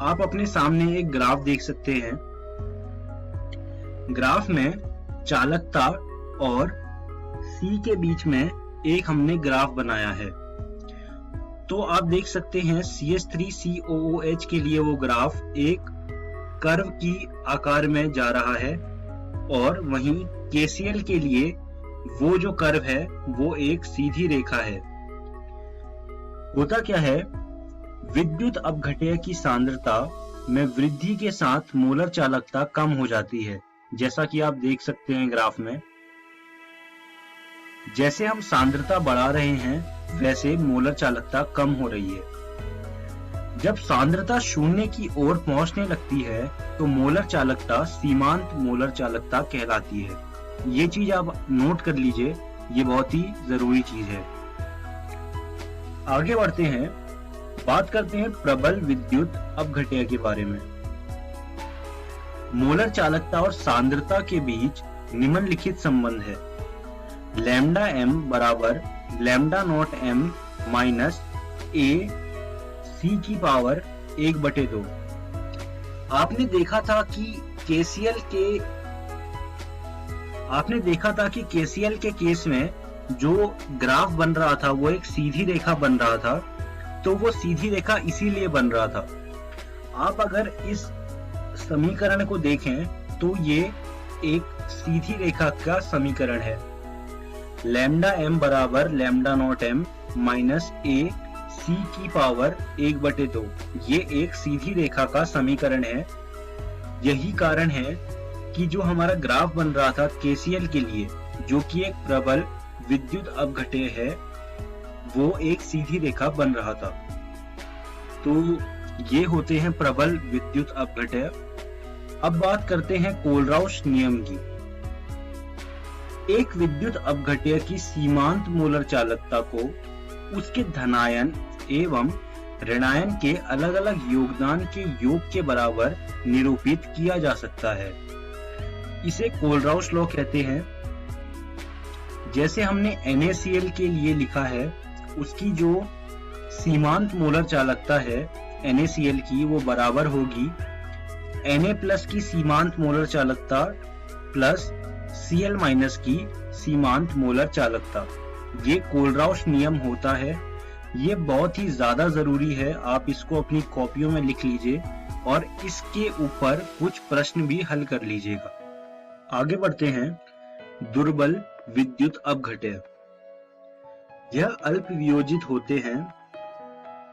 आप अपने सामने एक ग्राफ देख सकते हैं। ग्राफ में चालकता और C के बीच में एक हमने ग्राफ बनाया है। तो आप देख सकते हैं CH3COOH के लिए वो ग्राफ एक कर्व की आकार में जा रहा है और वहीं KCl के लिए वो जो कर्व है वो एक सीधी रेखा है। होता क्या है, विद्युत अपघट्य की सांद्रता में वृद्धि के साथ मोलर चालकता कम हो जाती है, जैसा कि आप देख सकते हैं ग्राफ में। जैसे हम सांद्रता बढ़ा रहे हैं वैसे मोलर चालकता कम हो रही है। जब सांद्रता शून्य की ओर पहुंचने लगती है तो मोलर चालकता सीमांत मोलर चालकता कहलाती है। ये चीज आप नोट कर लीजिए, ये बहुत ही जरूरी चीज है। आगे बढ़ते हैं, बात करते हैं प्रबल विद्युत अपघट्य के बारे में। मोलर चालकता और सांद्रता के बीच निम्नलिखित संबंध है। लैम्डा m बराबर lambda naught m minus a c की पावर 1/2। आपने देखा था कि KCl के केस में जो ग्राफ बन रहा था वो एक सीधी रेखा बन रहा था। तो वो सीधी रेखा इसीलिए बन रहा था। आप अगर इस समीकरण को देखें तो ये एक सीधी रेखा का समीकरण है। लैम्डा m बराबर lambda naught m minus a c की पावर 1/2। ये एक सीधी रेखा का समीकरण है। यही कारण है कि जो हमारा ग्राफ बन रहा था KCl के लिए, जो कि एक प्रबल विद्युत अपघट्य है, वो एक सीधी रेखा बन रहा था। तो ये होते हैं प्रबल विद्युत अपघट्य। अब बात करते हैं कोलराउस नियम की। एक विद्युत अपघट्य की सीमांत मोलर चालकता को उसके धनायन एवं ऋणायन के अलग अलग योगदान के योग के बराबर निरूपित किया जा सकता है। इसे कोलराउस लॉ कहते हैं। जैसे हमने NaCl के लिए लिखा है, उसकी जो सीमांत मोलर चालकता है NaCl की, वो बराबर होगी Na+ की सीमांत मोलर चालकता प्लस Cl- की सीमांत मोलर चालकता। ये कोलराउस नियम होता है। ये बहुत ही ज्यादा जरूरी है, आप इसको अपनी कॉपियों में लिख लीजिए और इसके ऊपर कुछ प्रश्न भी हल कर लीजिएगा। आगे बढ़ते हैं, दुर्बल विद्युत अपघट्य। यह अल्प वियोजित होते हैं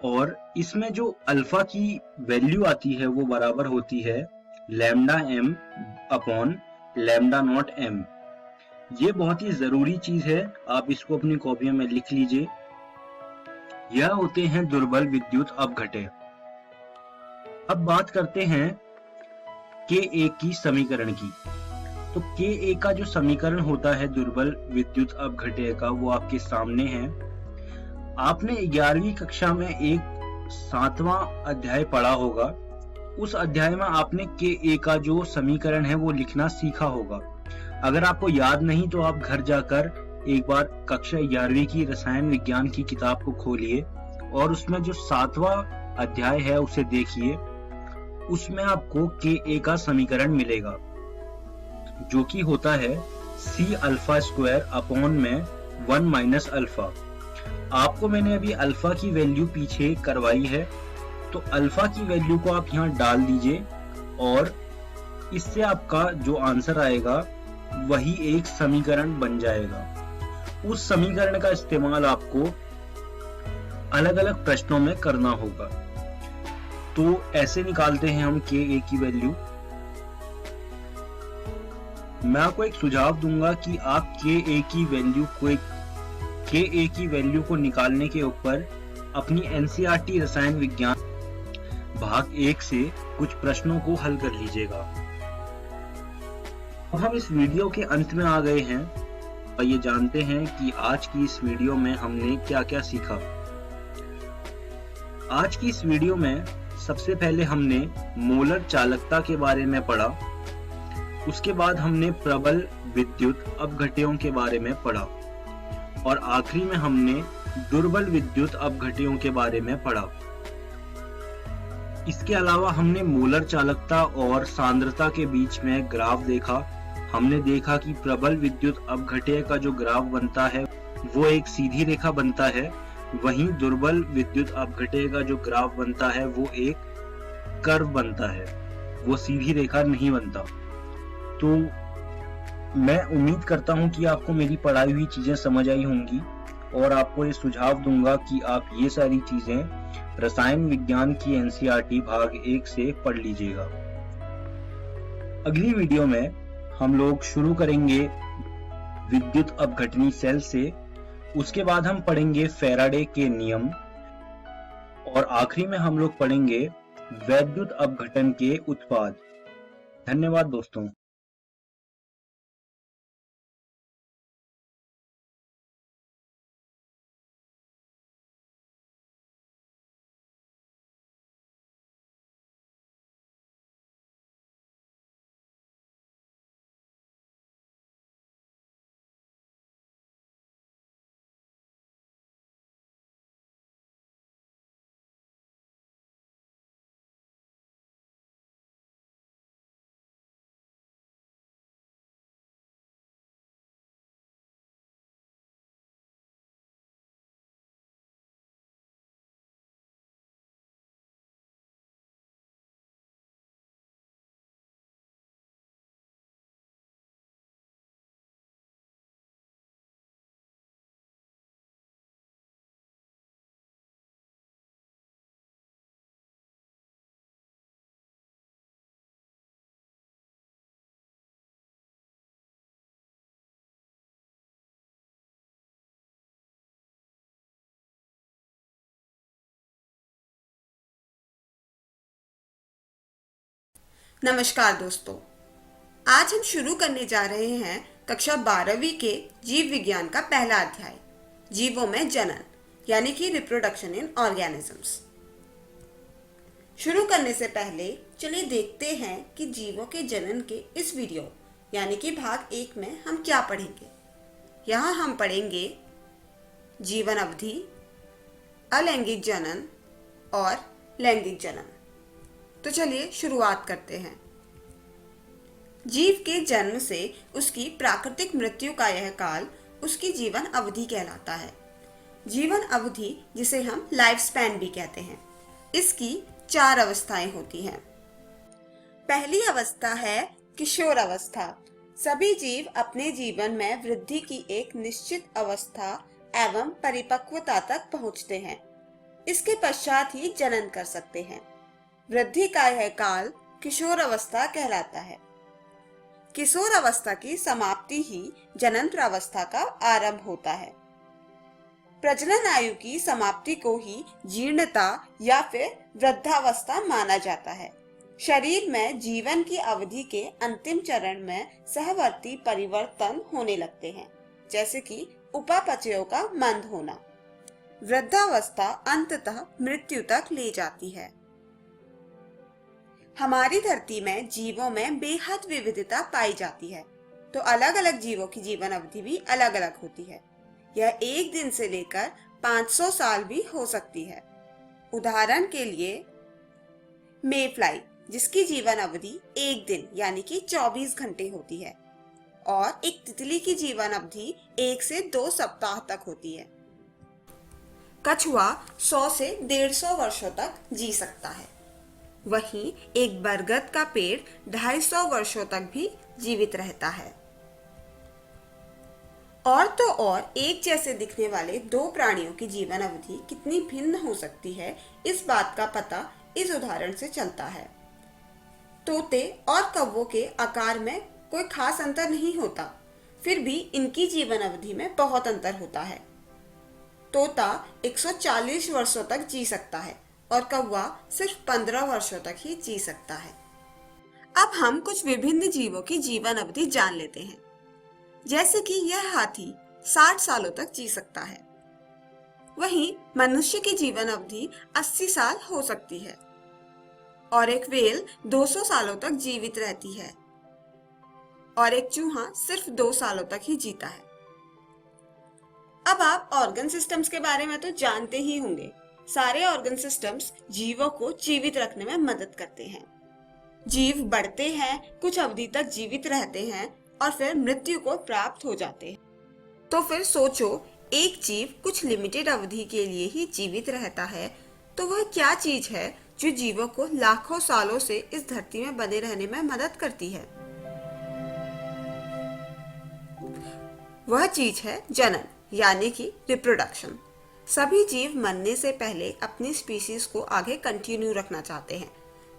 और इसमें जो अल्फा की वैल्यू आती है वो बराबर होती है lambda m upon lambda naught m। ये बहुत ही जरूरी चीज है, आप इसको अपनी कॉपियों में लिख लीजिए। यह होते हैं दुर्बल विद्युत अपघट्य। अब बात करते हैं Ka की समीकरण की। तो Ka का जो समीकरण होता है दुर्बल विद्युत अपघट्य का, वो आपके सामने है। आपने 11वीं कक्षा में एक 7वां अध्याय पढ़ा होगा। उस अध्याय में आपने Ka का जो समीकरण है वो लिखना सीखा होगा। अगर आपको याद नहीं तो आप घर जाकर एक बार कक्षा 11वीं की रसायन विज्ञान की किताब को खोलिए और उसमें जो 7वां अध्याय है उसे देखिए। उसमें आपको Ka का समीकरण मिलेगा, जो कि होता है C∝² अपॉन में 1 माइनस अल्फा। आपको मैंने अभी अल्फा की वैल्यू पीछे करवाई है, तो अल्फा की वैल्यू को आप यहाँ डाल दीजिए और इससे आपका जो आंसर आएगा वही एक समीकरण बन जाएगा। उस समीकरण का इस्तेमाल आपको अलग अलग प्रश्नों में करना होगा। तो ऐसे निकालते हैं हम Ka की वैल्यू। मैं आपको एक सुझाव दूंगा कि आप Ka की वैल्यू को निकालने के ऊपर अपनी NCERT रसायन विज्ञान भाग 1 से कुछ प्रश्नों को हल कर लीजिएगा। अब हम इस वीडियो के अंत में आ गए हैं और ये जानते हैं कि आज की इस वीडियो में हमने क्या क्या सीखा। आज की इस वीडियो में सबसे पहले हमने मोलर चालकता के बारे में पढ़ा। उसके बाद हमने प्रबल विद्युत अपघट्यों के बारे में पढ़ा और आखिरी में हमने दुर्बल विद्युत अपघटनों के बारे में पढ़ा। इसके अलावा हमने मोलर चालकता और सांद्रता के बीच में ग्राफ देखा। हमने देखा कि प्रबल विद्युत अपघटन का जो ग्राफ बनता है वो एक सीधी रेखा बनता है, वहीं दुर्बल विद्युत अपघटन का जो ग्राफ बनता है वो एक कर्व बनता है, वो सीधी रेखा नहीं बनता। तो मैं उम्मीद करता हूं कि आपको मेरी पढ़ाई हुई चीजें समझ आई होंगी और आपको ये सुझाव दूंगा कि आप ये सारी चीजें रसायन विज्ञान की एनसीईआरटी भाग 1 से पढ़ लीजिएगा। अगली वीडियो में हम लोग शुरू करेंगे विद्युत अपघटनी सेल से, उसके बाद हम पढ़ेंगे फैराडे के नियम और आखिरी में हम लोग पढ़ेंगे वैद्युत अपघटन के उत्पाद। धन्यवाद दोस्तों। नमस्कार दोस्तों, आज हम शुरू करने जा रहे हैं कक्षा 12वीं के जीव विज्ञान का पहला अध्याय, जीवों में जनन यानी कि रिप्रोडक्शन इन ऑर्गेनिजम्स। शुरू करने से पहले चलिए देखते हैं कि जीवों के जनन के इस वीडियो यानी कि भाग 1 में हम क्या पढ़ेंगे। यहाँ हम पढ़ेंगे जीवन अवधि, अलैंगिक जनन और लैंगिक जनन। तो चलिए शुरुआत करते हैं। जीव के जन्म से उसकी प्राकृतिक मृत्यु का यह काल उसकी जीवन अवधि कहलाता है। जीवन अवधि जिसे हम लाइफ स्पैन भी कहते हैं, इसकी 4 अवस्थाएं होती हैं। पहली अवस्था है किशोर अवस्था। सभी जीव अपने जीवन में वृद्धि की एक निश्चित अवस्था एवं परिपक्वता तक पहुंचते हैं। इसके पश्चात ही जनन कर सकते हैं। वृद्धि का यह काल किशोर अवस्था कहलाता है। किशोर अवस्था की समाप्ति ही जनन अवस्था का आरंभ होता है। प्रजनन आयु की समाप्ति को ही जीर्णता या फिर वृद्धावस्था माना जाता है। शरीर में जीवन की अवधि के अंतिम चरण में सहवर्ती परिवर्तन होने लगते हैं, जैसे कि उपापचयों का मंद होना। वृद्धावस्था अंततः मृत्यु तक ले जाती है। हमारी धरती में जीवों में बेहद विविधता पाई जाती है, तो अलग अलग जीवों की जीवन अवधि भी अलग अलग होती है। यह 1 दिन से लेकर 500 साल भी हो सकती है। उदाहरण के लिए मेफ्लाई, जिसकी जीवन अवधि 1 दिन यानी कि 24 घंटे होती है, और एक तितली की जीवन अवधि 1 से 2 सप्ताह तक होती है। कछुआ 100 से 150 वर्षों तक जी सकता है। वहीं एक बरगद का पेड़ 250 वर्षों तक भी जीवित रहता है। और तो और एक जैसे दिखने वाले 2 प्राणियों की जीवन अवधि कितनी भिन्न हो सकती है, इस बात का पता इस उदाहरण से चलता है। तोते और कौवों के आकार में कोई खास अंतर नहीं होता, फिर भी इनकी जीवन अवधि में बहुत अंतर होता है। तोता 140 वर्षों तक जी सकता है और कौवा सिर्फ 15 वर्षों तक ही जी सकता है। अब हम कुछ विभिन्न जीवों की जीवन अवधि जान लेते हैं। जैसे कि यह हाथी 60 सालों तक जी सकता है। वहीं मनुष्य की जीवन अवधि 80 साल हो सकती है और एक व्हेल 200 सालों तक जीवित रहती है और एक चूहा सिर्फ 2 सालों तक ही जीता है। अब आप ऑर्गन सिस्टम्स के बारे में तो जानते ही होंगे। सारे ऑर्गन सिस्टम्स जीवों को जीवित रखने में मदद करते हैं। जीव बढ़ते हैं, कुछ अवधि तक जीवित रहते हैं और फिर मृत्यु को प्राप्त हो जाते हैं। तो फिर सोचो, एक जीव कुछ लिमिटेड अवधि के लिए ही जीवित रहता है, तो वह क्या चीज है जो जीवों को लाखों सालों से इस धरती में बने रहने में मदद करती है? वह चीज है जनन, यानी कि रिप्रोडक्शन। सभी जीव मरने से पहले अपनी स्पीशीज को आगे कंटिन्यू रखना चाहते हैं।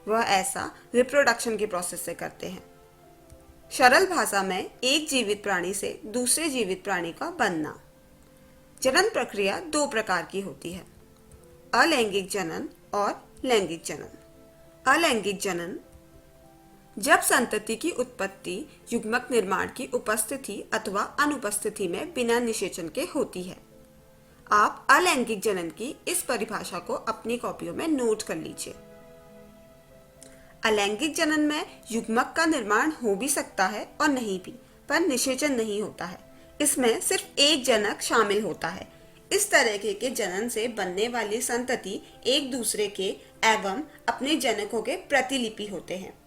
वह ऐसा रिप्रोडक्शन की प्रोसेस से करते हैं। सरल भाषा में एक जीवित प्राणी से दूसरे जीवित प्राणी का बनना। जनन प्रक्रिया दो प्रकार की होती है, अलैंगिक जनन और लैंगिक जनन। अलैंगिक जनन जब संतति की उत्पत्ति युग्मक निर्माण की उपस्थिति अथवा अनुपस्थिति में बिना निषेचन के होती है। आप अलैंगिक जनन की इस परिभाषा को अपनी कॉपियों में नोट कर लीजिए। अलैंगिक जनन में युग्मक का निर्माण हो भी सकता है और नहीं भी, पर निषेचन नहीं होता है। इसमें सिर्फ एक जनक शामिल होता है। इस तरह के जनन से बनने वाली संतति एक दूसरे के एवं अपने जनकों के प्रतिलिपि होते हैं।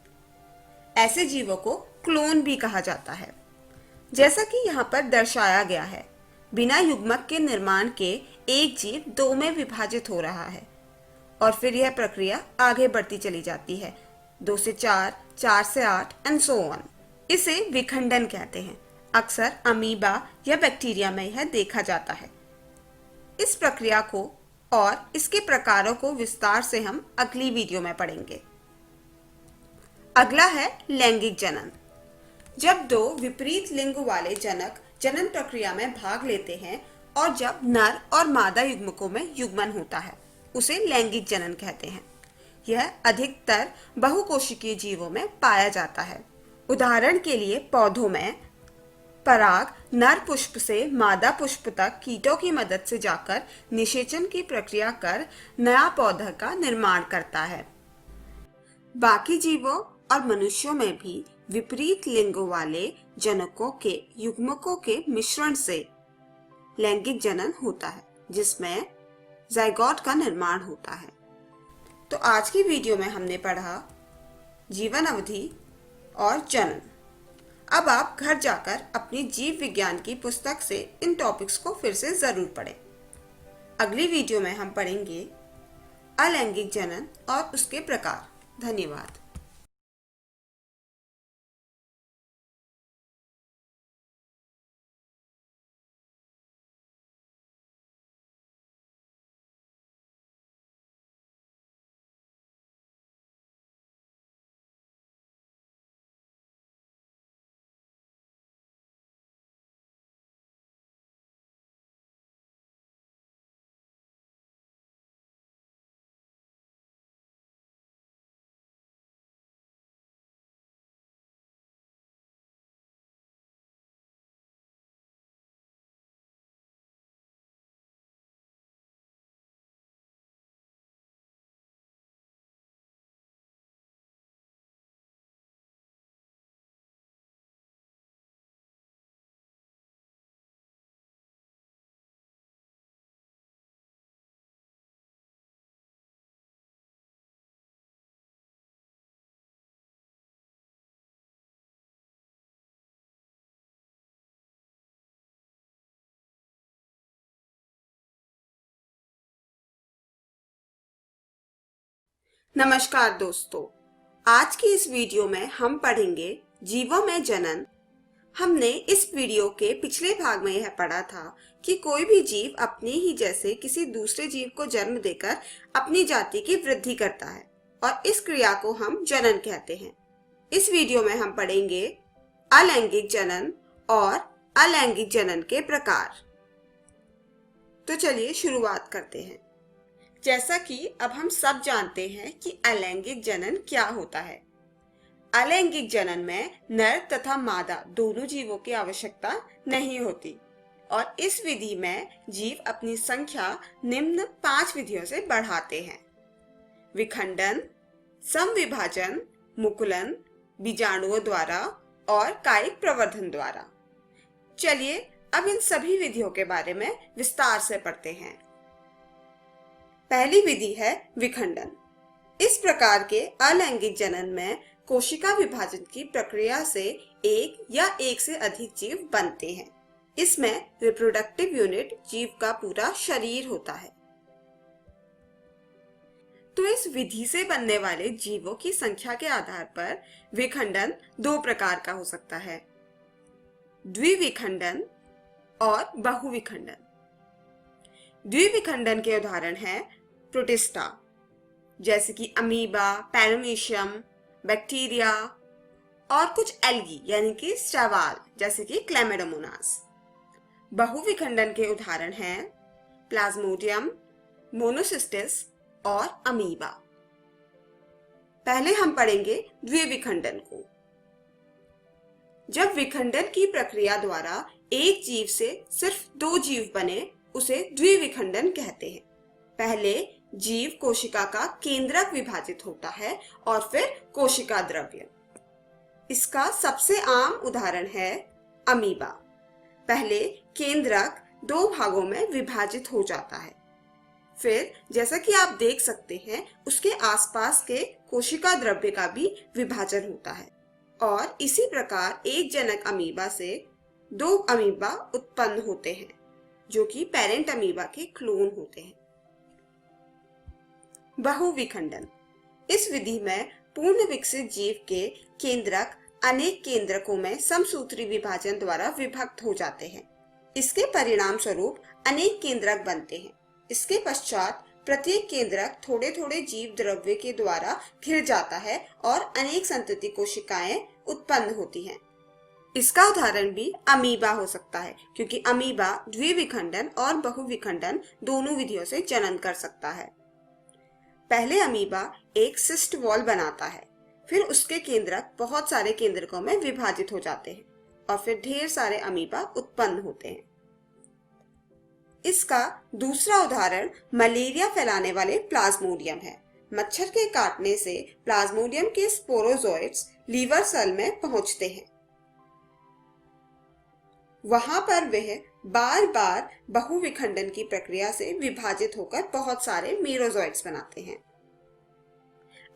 ऐसे जीवों को क्लोन भी कहा जाता है। जैसा कि यहाँ पर दर्शाया गया है, बिना युग्मक के निर्माण के एक जीव दो में विभाजित हो रहा है और फिर यह प्रक्रिया आगे बढ़ती चली जाती है, 2 से 4, 4 से 8 एंड सो ऑन। इसे विखंडन कहते हैं। अक्सर अमीबा या बैक्टीरिया में यह देखा जाता है। इस प्रक्रिया को और इसके प्रकारों को विस्तार से हम अगली वीडियो में पढ़ेंगे। अगला है लैंगिक जनन। जब दो विपरीत लिंग वाले जनक जनन प्रक्रिया में भाग लेते हैं और जब नर और मादा युग्मकों में युग्मन होता है, उसे लैंगिक जनन कहते हैं। यह अधिकतर बहुकोशिकीय जीवों में पाया जाता है। उदाहरण के लिए पौधों में पराग नर पुष्प से मादा पुष्प तक कीटों की मदद से जाकर निषेचन की प्रक्रिया कर नया पौधा का निर्माण करता है। बाकी जीवों और मनुष्यों में भी विपरीत लिंगों वाले जनकों के युग्मकों के मिश्रण से लैंगिक जनन होता है, जिसमें जाइगोट का निर्माण होता है। तो आज की वीडियो में हमने पढ़ा जीवन अवधि और जनन। अब आप घर जाकर अपनी जीव विज्ञान की पुस्तक से इन टॉपिक्स को फिर से जरूर पढ़ें। अगली वीडियो में हम पढ़ेंगे अलैंगिक जनन और उसके प्रकार। धन्यवाद। नमस्कार दोस्तों, आज की इस वीडियो में हम पढ़ेंगे जीवों में जनन। हमने इस वीडियो के पिछले भाग में यह पढ़ा था कि कोई भी जीव अपने ही जैसे किसी दूसरे जीव को जन्म देकर अपनी जाति की वृद्धि करता है और इस क्रिया को हम जनन कहते हैं। इस वीडियो में हम पढ़ेंगे अलैंगिक जनन और अलैंगिक जनन के प्रकार। तो चलिए शुरुआत करते हैं। जैसा कि अब हम सब जानते हैं कि अलैंगिक जनन क्या होता है। अलैंगिक जनन में नर तथा मादा दोनों जीवों की आवश्यकता नहीं होती और इस विधि में जीव अपनी संख्या निम्न 5 विधियों से बढ़ाते हैं: विखंडन, समविभाजन, मुकुलन, बीजाणुओं द्वारा और कायिक प्रवर्धन द्वारा। चलिए अब इन सभी विधियों के बारे में विस्तार से पढ़ते हैं। पहली विधि है विखंडन। इस प्रकार के अलैंगिक जनन में कोशिका विभाजन की प्रक्रिया से एक या एक से अधिक जीव बनते हैं। इसमें रिप्रोडक्टिव यूनिट जीव का पूरा शरीर होता है। तो इस विधि से बनने वाले जीवों की संख्या के आधार पर विखंडन दो प्रकार का हो सकता है, द्विविखंडन और बहुविखंडन। द्विविखंडन के उदाहरण हैं प्रोटिस्टा जैसे कि अमीबा, पैरामीशियम, बैक्टीरिया और कुछ एल्गी यानी कि शैवाल जैसे कि क्लैमिडोमोनास। बहुविखंडन के उदाहरण हैं प्लाज्मोडियम, मोनोसिस्टिस और अमीबा। पहले हम पढ़ेंगे द्विविखंडन को। जब विखंडन की प्रक्रिया द्वारा एक जीव से सिर्फ दो जीव बने उसे द्विविखंडन कहते हैं। पहले जीव कोशिका का केंद्रक विभाजित होता है और फिर कोशिका द्रव्य। इसका सबसे आम उदाहरण है अमीबा। पहले केंद्रक दो भागों में विभाजित हो जाता है, फिर जैसा कि आप देख सकते हैं उसके आसपास के कोशिका द्रव्य का भी विभाजन होता है और इसी प्रकार एक जनक अमीबा से दो अमीबा उत्पन्न होते हैं जो कि पेरेंट अमीबा के क्लोन होते हैं। बहुविखंडन। इस विधि में पूर्ण विकसित जीव के केंद्रक अनेक केंद्रकों में समसूत्री विभाजन द्वारा विभक्त हो जाते हैं। इसके परिणाम स्वरूप अनेक केंद्रक बनते हैं। इसके पश्चात प्रत्येक केंद्रक थोड़े थोड़े जीव द्रव्य के द्वारा घिर जाता है और अनेक संतति कोशिकाएं उत्पन्न होती हैं। इसका उदाहरण भी अमीबा हो सकता है क्योंकि अमीबा द्विविखंडन और बहुविखंडन दोनों विधियों से जनन कर सकता है। पहले अमीबा एक सिस्ट वॉल बनाता है, फिर उसके केंद्रक बहुत सारे केंद्रकों में विभाजित हो जाते हैं और फिर ढेर सारे अमीबा उत्पन्न होते हैं। इसका दूसरा उदाहरण मलेरिया फैलाने वाले प्लाज्मोडियम है। मच्छर के काटने से प्लाज्मोडियम के स्पोरोजोइट्स लीवर सेल में पहुंचते हैं। वहां पर वह बार बार बहुविखंडन की प्रक्रिया से विभाजित होकर बहुत सारे मीरोजोइट्स बनाते हैं।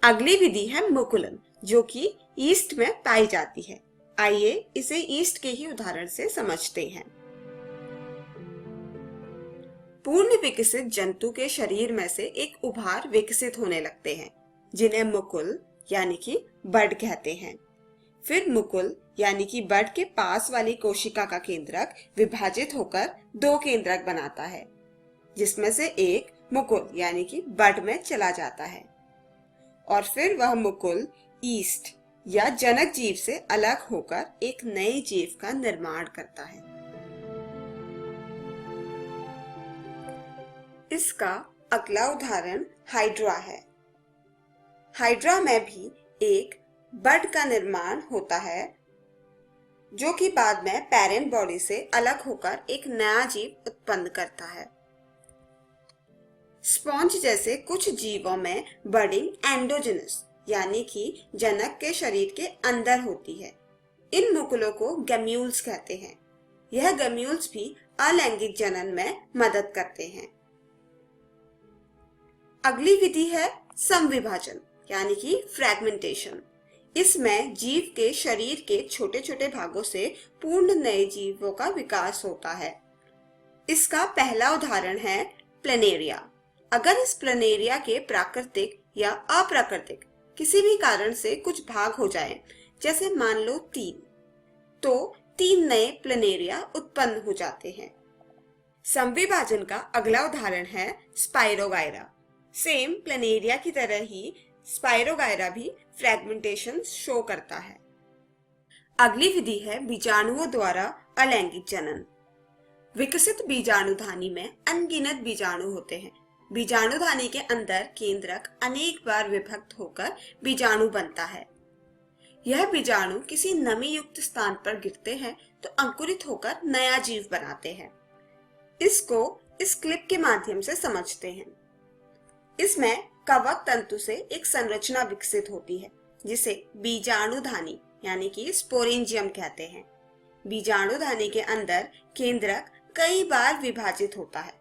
अगली विधि है मुकुलन जो कि ईस्ट में पाई जाती है। आइए इसे ईस्ट के ही उदाहरण से समझते हैं। पूर्ण विकसित जंतु के शरीर में से एक उभार विकसित होने लगते हैं जिन्हें मुकुल यानी कि बड कहते हैं। फिर मुकुल यानी कि बड के पास वाली कोशिका का केंद्रक विभाजित होकर दो केंद्रक बनाता है जिसमें से एक मुकुल यानी कि बड में चला जाता है और फिर वह मुकुल ईस्ट या जनक जीव से अलग होकर एक नए जीव का निर्माण करता है। इसका अगला उदाहरण हाइड्रा है। हाइड्रा में भी एक बड का निर्माण होता है जो कि बाद में पेरेंट बॉडी से अलग होकर एक नया जीव उत्पन्न करता है। स्पॉन्ज जैसे कुछ जीवों में बडिंग एंडोजेनस यानी कि जनक के शरीर के अंदर होती है। इन मुकुलों को गैम्यूल्स कहते हैं। यह गैम्यूल्स भी अलैंगिक जनन में मदद करते हैं। अगली विधि है समविभाजन यानी कि फ्रैगमेंटेशन। इसमें जीव के शरीर के छोटे छोटे भागों से पूर्ण नए जीवों का विकास होता है। इसका पहला उदाहरण है प्लेनेरिया। अगर इस प्लेनेरिया के प्राकृतिक या अप्राकृतिक किसी भी कारण से कुछ भाग हो जाए, जैसे मान लो 3, तो 3 नए प्लेनेरिया उत्पन्न हो जाते हैं। समविभाजन का अगला उदाहरण है स्पाइरोगायरा। सेम प्लेनेरिया की तरह ही स्पाइरोगायरा भी फ्रैगमेंटेशन शो करता है। अगली विधि है बीजाणुओं द्वारा अलैंगिक जनन। विकसित बीजाणुधानी में अनगिनत बीजाणु होते हैं। बीजाणुधानी के अंदर केंद्रक अनेक बार विभक्त होकर बीजाणु बनता है। यह बीजाणु किसी नमी युक्त स्थान पर गिरते हैं तो अंकुरित होकर नया जीव बनाते हैं। इसको इस क्लिप के माध्यम से समझते हैं। इसमें कवक तंतु से एक संरचना विकसित होती है जिसे बीजाणुधानी यानी कि स्पोरेंजियम कहते हैं। बीजाणुधानी के अंदर केंद्रक कई बार विभाजित होता है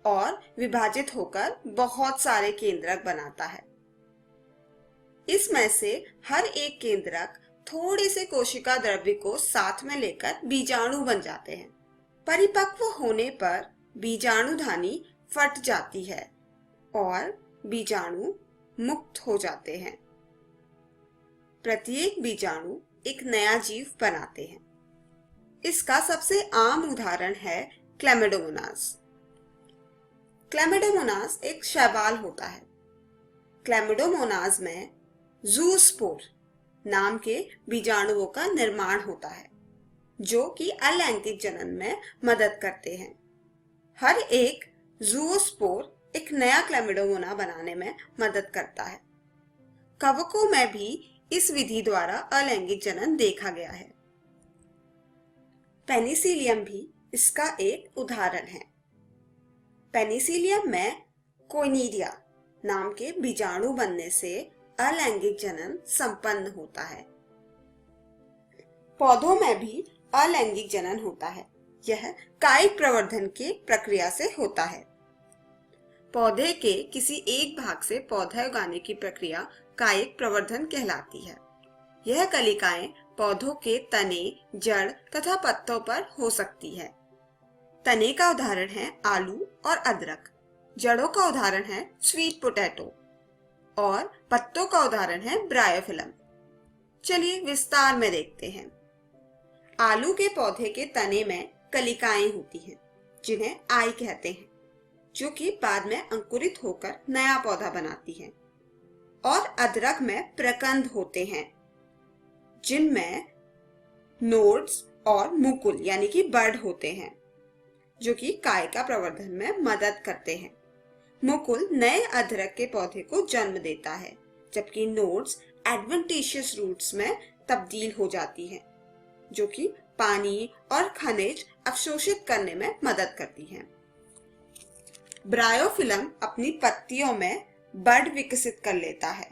और विभाजित होकर बहुत सारे केंद्रक बनाता है। इसमें से हर एक केंद्रक थोड़े से कोशिका द्रव्य को साथ में लेकर बीजाणु बन जाते हैं। परिपक्व होने पर बीजाणुधानी फट जाती है और बीजाणु मुक्त हो जाते हैं। प्रत्येक बीजाणु एक नया जीव बनाते हैं। इसका सबसे आम उदाहरण है क्लैमिडोमोनास। क्लैमिडोमोनास एक शैवाल होता है। क्लैमिडोमोनास में ज़ूस्पोर नाम के बीजाणुओं का निर्माण होता है, जो कि अलैंगिक जनन में मदद करते हैं। हर एक ज़ूस्पोर एक नया क्लैमिडोमोना बनाने में मदद करता है। कवकों में भी इस विधि द्वारा अलैंगिक जनन देखा गया है। पेनिसिलियम भी इसका एक उदाहरण है। पेनिसिलियम में कोइनिडिया नाम के बीजाणु बनने से अलैंगिक जनन संपन्न होता है। पौधों में भी अलैंगिक जनन होता है। यह कायिक प्रवर्धन की प्रक्रिया से होता है। पौधे के किसी एक भाग से पौधा उगाने की प्रक्रिया कायिक प्रवर्धन कहलाती है। यह कलिकाएं पौधों के तने, जड़ तथा पत्तों पर हो सकती है। तने का उदाहरण है आलू और अदरक, जड़ों का उदाहरण है स्वीट पोटैटो और पत्तों का उदाहरण है ब्रायोफिलम। चलिए विस्तार में देखते हैं। आलू के पौधे के तने में कलिकाएं होती हैं, जिन्हें आई कहते हैं, जो कि बाद में अंकुरित होकर नया पौधा बनाती हैं। और अदरक में प्रकंद होते हैं, जिनमें नोड्स और मुकुल यानी कि बड होते हैं, जो कि कायिका प्रवर्धन में मदद करते हैं। मुकुल नए अदरक के पौधे को जन्म देता है, जबकि नोड्स एडवेंटिशियस रूट्स में तब्दील हो जाती हैं, जो कि पानी और खनिज अवशोषित करने में मदद करती हैं। ब्रायोफिलम अपनी पत्तियों में बड विकसित कर लेता है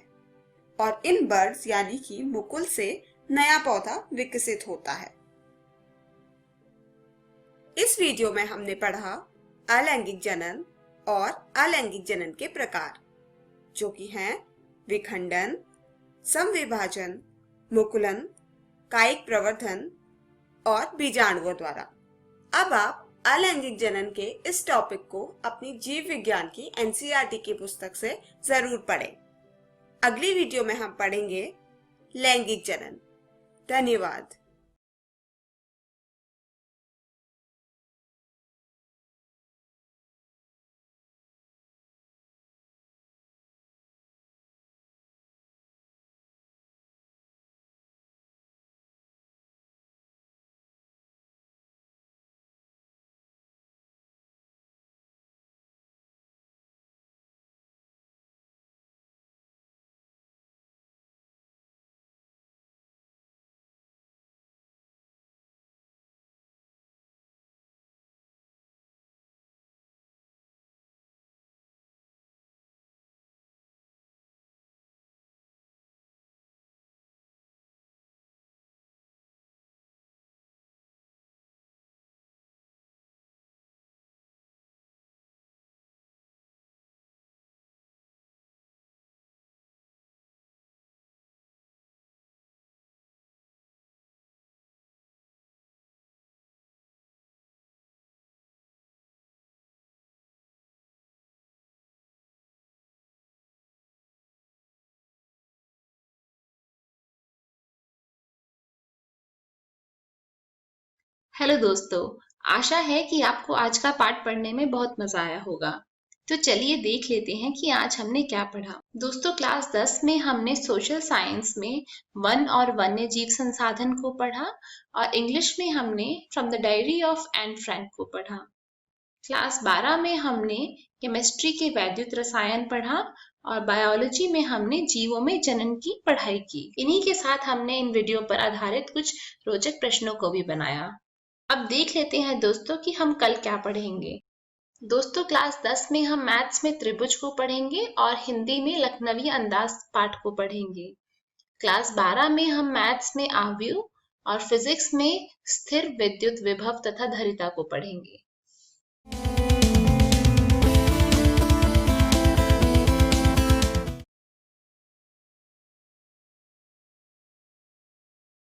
और इन बड्स यानी कि मुकुल से नया पौधा विकसित होता है। इस वीडियो में हमने पढ़ा अलैंगिक जनन और अलैंगिक जनन के प्रकार, जो कि हैं विखंडन, समविभाजन, मुकुलन, कायिक प्रवर्धन और बीजाणुओं द्वारा। अब आप अलैंगिक जनन के इस टॉपिक को अपनी जीव विज्ञान की एनसीईआरटी की पुस्तक से जरूर पढ़ें। अगली वीडियो में हम पढ़ेंगे लैंगिक जनन। धन्यवाद। हेलो दोस्तों, आशा है कि आपको आज का पाठ पढ़ने में बहुत मजा आया होगा। तो चलिए देख लेते हैं कि आज हमने क्या पढ़ा। दोस्तों, क्लास 10 में हमने सोशल साइंस में वन और वन्य जीव संसाधन को पढ़ा और इंग्लिश में हमने from the diary of Anne Frank को पढ़ा। क्लास 12 में हमने केमिस्ट्री के वैद्युत रसायन पढ़ा और बायोलॉजी में हमने जीवों में जनन की पढ़ाई की। इन्हीं के साथ हमने इन वीडियो पर आधारित कुछ रोचक प्रश्नों को भी बनाया। अब देख लेते हैं दोस्तों कि हम कल क्या पढ़ेंगे। दोस्तों, क्लास 10 में हम मैथ्स में त्रिभुज को पढ़ेंगे और हिंदी में लखनवी अंदाज पाठ को पढ़ेंगे। क्लास 12 में हम मैथ्स में आव्यूह और फिजिक्स में स्थिर विद्युत विभव तथा धारिता को पढ़ेंगे।